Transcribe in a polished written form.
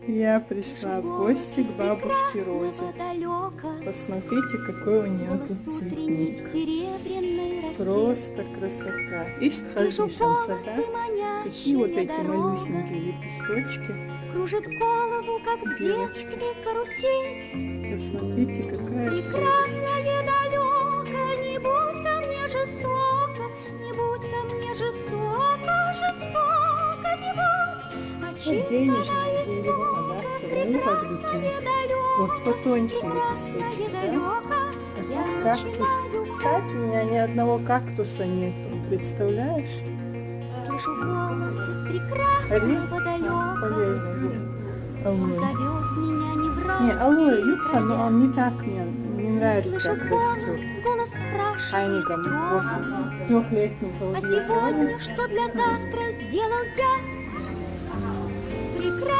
Я пришла в гости к бабушке Розе. Посмотрите, какой у нее тут цветник. Просто красота. Ишь, хождишам сада. Какие вот эти малюсенькие лепесточки. Кружит голову, как в детстве карусель. Посмотрите, какая прелесть. Прекрасное далеко, не будь ко мне жестоко, не будь ко мне жестоко, жестоко не будь. Денежное дерево, да, целые подвики. Вот потоньше лепесточки, да? А кактус. Кстати, у меня ни одного кактуса нету. Представляешь? Слышу голос из прекрасного далека. Полезный. Он зовет меня не в Не, раз. алоэ, юбка, но он не так мне не нравится, Слышу как голос, растет. голос спрашивает Хайником дрожью. после трехлетнего А сегодня что для завтра сделал я? Прекрасно.